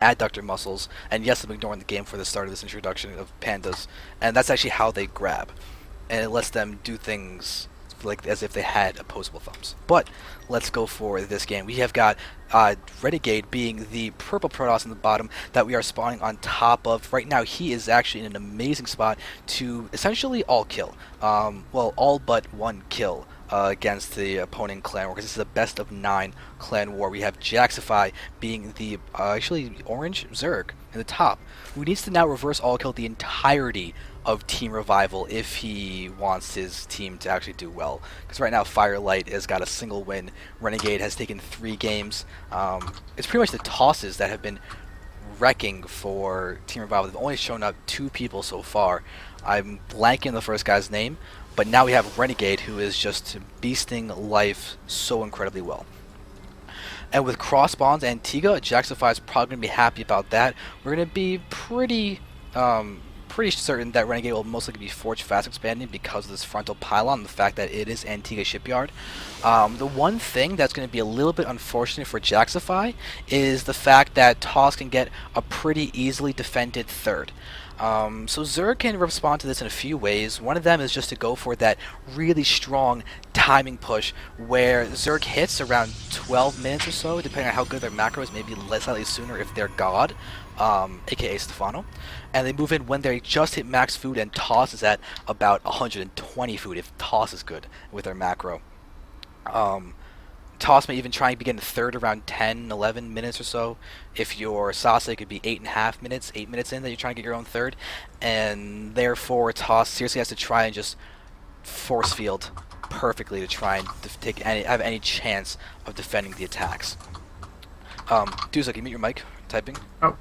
adductor muscles, and yes, I'm ignoring the game for the start of this introduction of pandas, and that's actually how they grab, and it lets them do things like as if they had opposable thumbs. But let's go for this game. We have got Renegade being the purple Protoss in the bottom that we are spawning on top of. Right now, he is actually in an amazing spot to essentially all kill. Well, all but one kill. Against the opponent clan war, because this is a best of 9 clan war. We have Jaxify being the actually orange Zerg in the top, who needs to now reverse all kill the entirety of Team Revival if he wants his team to actually do well. Because right now Firelight has got a single win. Renegade has taken 3 games. It's pretty much the tosses that have been wrecking for Team Revival. They've only shown up 2 people so far. I'm blanking on the first guy's name, but now we have Renegade, who is just beasting life so incredibly well. And with cross spawns Antiga, Jaxify is probably going to be happy about that. We're going to be pretty certain that Renegade will most likely be Forge fast expanding because of this frontal pylon, the fact that it is Antiga Shipyard. The one thing that's going to be a little bit unfortunate for Jaxify is the fact that Toss can get a pretty easily defended third. So Zerg can respond to this in a few ways. One of them is just to go for that really strong timing push where Zerg hits around 12 minutes or so, depending on how good their macro is, maybe slightly sooner if they're God, aka Stefano. And they move in when they just hit max food, and Toss is at about 120 food if Toss is good with their macro. Toss may even try and begin the third around 10, 11 minutes or so. If your Sase, it could be 8.5 minutes, 8 minutes in that you're trying to get your own third. And therefore, Toss seriously has to try and just force field perfectly to try and have any chance of defending the attacks. Duza, can you mute your mic? Typing? Oh.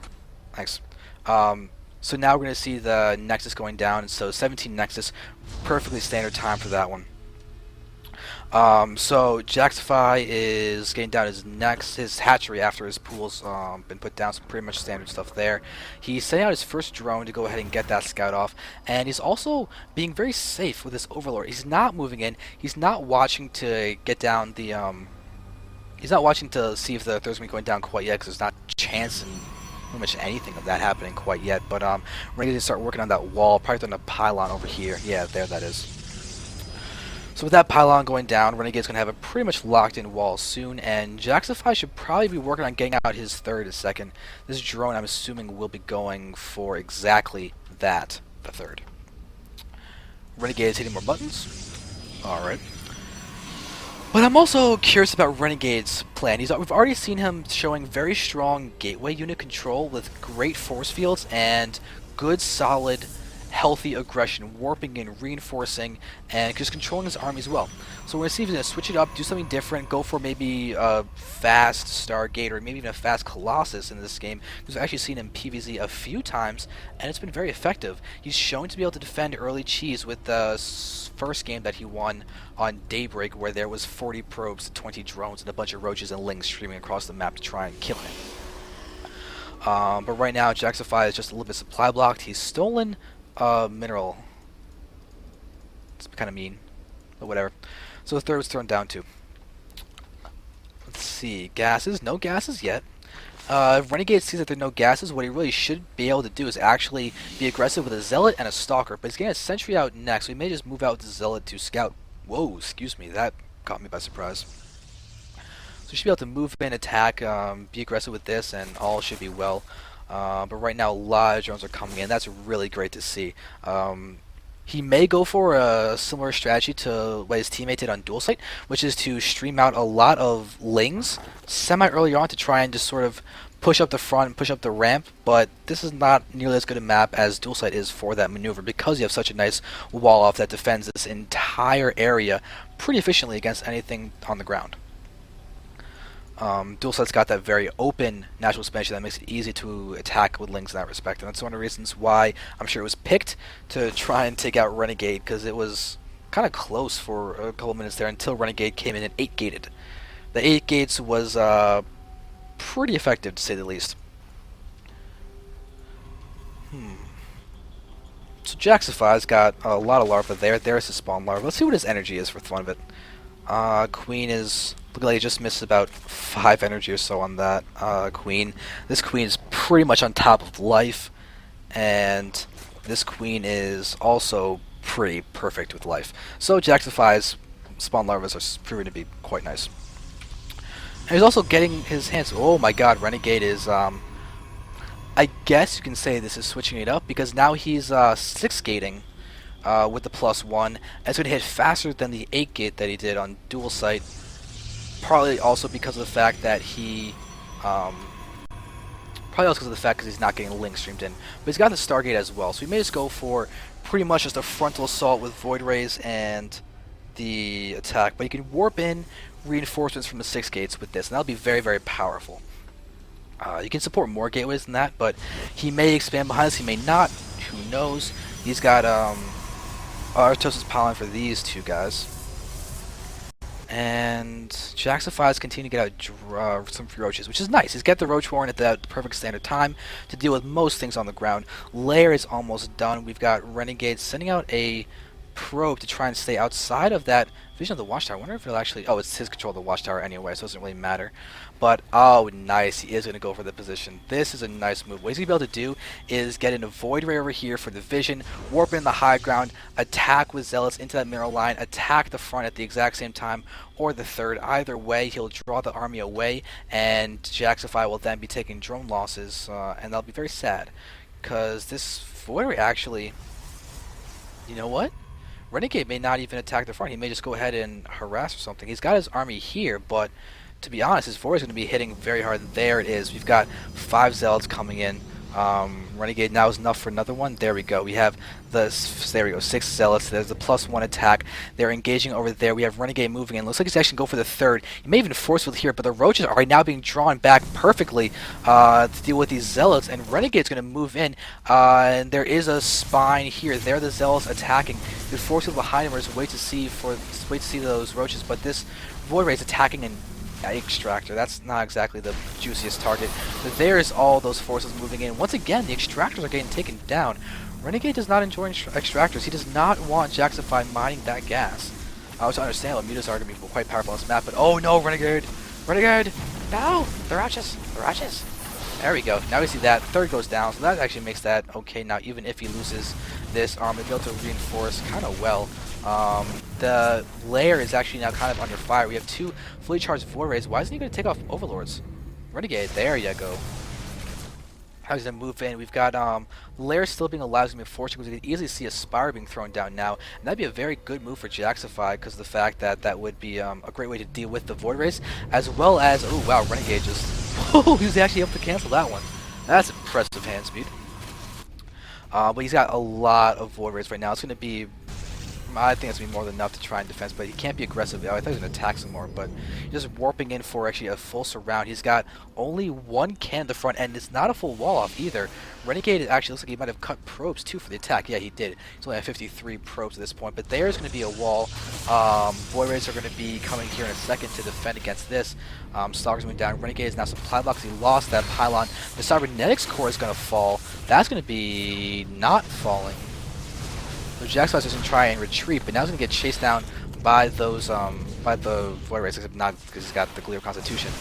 Thanks. So now we're going to see the Nexus going down. So 17 Nexus, perfectly standard time for that one. So Jaxify is getting down his hatchery after his pool's been put down, so pretty much standard stuff there. He's sending out his first drone to go ahead and get that scout off, and he's also being very safe with his Overlord. He's not moving in, he's not watching to get down the, he's not watching to see if the third's going to be going down quite yet, because there's not a chance in pretty much anything of that happening quite yet, but we're going to start working on that wall, probably on a pylon over here. Yeah, there that is. So with that pylon going down, Renegade's going to have a pretty much locked-in wall soon, and Jaxify should probably be working on getting out his third a second. This drone, I'm assuming, will be going for exactly that, the third. Renegade is hitting more buttons. Alright. But I'm also curious about Renegade's plan. We've already seen him showing very strong gateway unit control with great force fields and good, solid, healthy aggression, warping and reinforcing, and just controlling his army as well. So we're going to see if he's going to switch it up, do something different, go for maybe a fast Stargate or maybe even a fast Colossus in this game. We've actually seen him PvZ a few times, and it's been very effective. He's shown to be able to defend early cheese with the first game that he won on Daybreak, where there was 40 probes, 20 drones, and a bunch of roaches and lings streaming across the map to try and kill him. But right now, Jaxify is just a little bit supply blocked. He's stolen mineral. It's kind of mean, but whatever. So the third was thrown down too. Let's see. Gases? No gases yet. If Renegade sees that there are no gases, what he really should be able to do is actually be aggressive with a Zealot and a Stalker. But he's getting a Sentry out next, so he may just move out the Zealot to scout. Whoa, excuse me. That caught me by surprise. So he should be able to move in, attack, be aggressive with this, and all should be well. But right now, a lot of drones are coming in. That's really great to see. He may go for a similar strategy to what his teammate did on Dual Sight, which is to stream out a lot of Lings semi-early on to try and just sort of push up the front and push up the ramp, but this is not nearly as good a map as Dual Sight is for that maneuver because you have such a nice wall off that defends this entire area pretty efficiently against anything on the ground. Dual Sight's got that very open natural expansion that makes it easy to attack with Lings in that respect, and that's one of the reasons why I'm sure it was picked to try and take out Renegade, because it was kind of close for a couple minutes there until Renegade came in and 8-gated. The 8 gates was pretty effective, to say the least. So Jaxify's got a lot of larva there. There's his spawn larva. Let's see what his energy is for the fun of it. Queen is Look like he just missed about 5 energy or so on that queen. This queen is pretty much on top of life, and this queen is also pretty perfect with life. So Jaxify's spawn larvas are proving to be quite nice. And he's also getting his hands. Oh my god, Renegade is I guess you can say this is switching it up because now he's 6 gating with the +1. And it's going to hit faster than the 8 gate that he did on dual sight. Probably also because of the fact that he he's not getting Link streamed in. But he's got the Stargate as well, so he may just go for pretty much just a frontal assault with Void Rays and the attack. But he can warp in reinforcements from the 6 gates with this, and that'll be very, very powerful. You can support more gateways than that, but he may expand behind us, he may not. Who knows? He's got Artosis Pollen for these 2 guys. And Jaxify's continue to get out some free roaches, which is nice. He's got the Roach Horn at the perfect standard time to deal with most things on the ground. Lair is almost done. We've got Renegade sending out a probe to try and stay outside of that vision of the watchtower. I wonder if it'll actually... Oh, it's his control of the watchtower anyway, so it doesn't really matter. But, oh, nice. He is going to go for the position. This is a nice move. What he's going to be able to do is get in a Void Ray over here for the vision, warp in the high ground, attack with Zealots into that mineral line, attack the front at the exact same time, or the third. Either way, he'll draw the army away, and Jaxify will then be taking drone losses, and that'll be very sad. Because this Void Ray actually... You know what? Renegade may not even attack the front. He may just go ahead and harass or something. He's got his army here, but to be honest, his Void is going to be hitting very hard. There it is. We've got 5 Zealots coming in. Renegade now is enough for another one. There we go. We have there we go, 6 Zealots. There's the +1 attack. They're engaging over there. We have Renegade moving in. Looks like he's actually going to go for the third. He may even force with here, but the Roaches are right now being drawn back perfectly to deal with these Zealots, and Renegade's going to move in. And there is a spine here. There the Zealots attacking. The force behind him is wait to see those Roaches, but this Void Ray is attacking an Extractor. That's not exactly the juiciest target. But there's all those forces moving in. Once again, the Extractors are getting taken down. Renegade does not enjoy Extractors. He does not want Jaxify mining that gas. I was understandable. Mutas are going to be quite powerful on this map, but oh no, Renegade! Renegade! No! The Roaches! The Roaches! There we go. Now we see that. Third goes down, so that actually makes that okay. Now, even if he loses this arm, he'll be able to reinforce kind of well. The lair is actually now kind of under fire. We have 2 fully charged Void Rays. Why isn't he going to take off Overlords? Renegade, there you go. How he's going to move in. We've got lair still being allowed to be fortunate because we can easily see a Spire being thrown down now. And that'd be a very good move for Jaxify because of the fact that that would be a great way to deal with the Void Rays, as well as, oh wow, Renegade just, oh, he was actually able to cancel that one. That's impressive hand speed. But he's got a lot of Void Rays right now. It's going to be, I think that's going to be more than enough to try and defense, but he can't be aggressive. I thought he was going to attack some more, but he's just warping in for actually a full surround. He's got only 1 cannon at the front, and it's not a full wall off either. Renegade actually looks like he might have cut probes too for the attack. Yeah, he did. He's only at 53 probes at this point, but there's going to be a wall. Void Rays are going to be coming here in a second to defend against this. Stalker's moving down. Renegade is now supply blocks. He lost that pylon. The Cybernetics core is going to fall. That's going to be not falling. So Jaxify's just going to try and retreat, but now he's going to get chased down by those, by the Void Rays, except not because he's got the Glear Constitution.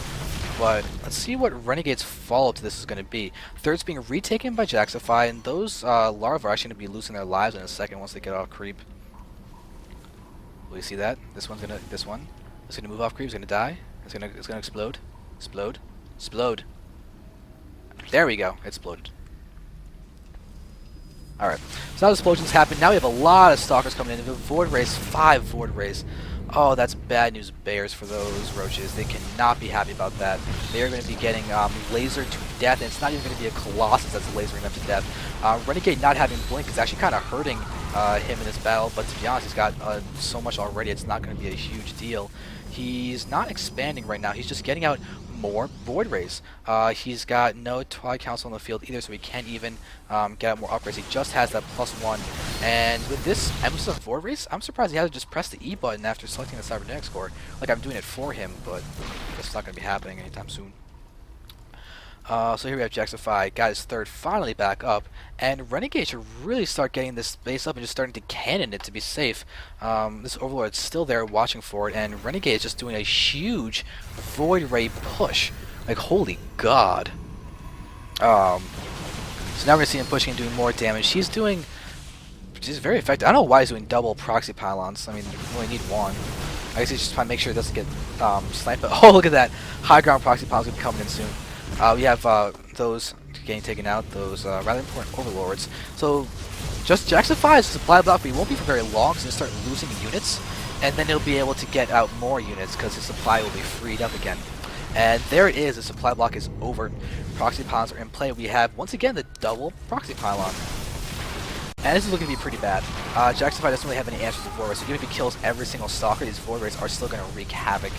But let's see what Renegade's follow-up to this is going to be. Third's being retaken by Jaxify, and those larvae are actually going to be losing their lives in a second once they get off creep. Will you see that? This one is going to move off creep. It's going to die. It's going to explode. Explode. Explode. There we go. It exploded. Alright, so now the explosions happen. Now we have a lot of Stalkers coming in. We have Void Rays, 5 Void Rays. Oh, that's bad news bears for those Roaches. They cannot be happy about that. They are going to be getting lasered to death, and it's not even going to be a Colossus that's lasering them to death. Renegade not having Blink is actually kind of hurting him in this battle, but to be honest, he's got so much already, it's not going to be a huge deal. He's not expanding right now. He's just getting out more Void Rays. He's got no Twilight Council on the field either, so he can't even get out more upgrades. He just has that +1. And with this emphasis on Void Rays, I'm surprised he hasn't just pressed the E button after selecting the Cybernetics core. Like I'm doing it for him, but that's not going to be happening anytime soon. So here we have Jaxify, got his third finally back up, and Renegade should really start getting this base up and just starting to cannon it to be safe. This Overlord's still there watching for it, and Renegade is just doing a huge Void Ray push. Like, holy god. So now we're going to see him pushing and doing more damage. She's very effective. I don't know why he's doing double proxy pylons. I mean, you only need one. I guess he's just trying to make sure it doesn't get sniped. But, oh, look at that. High ground proxy pylons will be coming in soon. We have those getting taken out, those rather important overlords. So, just Jaxify is a supply block, but he won't be for very long, so he'll start losing units, and then he'll be able to get out more units because his supply will be freed up again. And there it is, the supply block is over. Proxy pylons are in play. We have, once again, the double proxy pylon. And this is looking to be pretty bad. Jaxify doesn't really have any answers to Void Rays, so even if he kills every single stalker, these Void Rays are still going to wreak havoc.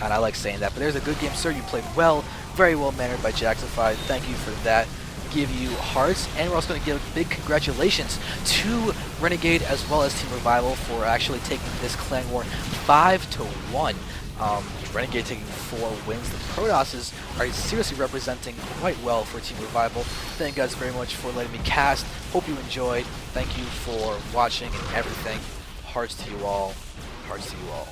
And I like saying that. But there's a good game, sir. You played well. Very well mannered by Jaxify. Thank you for that. Give you hearts. And we're also going to give big congratulations to Renegade as well as Team Revival for actually taking this clan war 5-1. Renegade taking 4 wins. The Protosses are seriously representing quite well for Team Revival. Thank you guys very much for letting me cast. Hope you enjoyed. Thank you for watching and everything. Hearts to you all. Hearts to you all.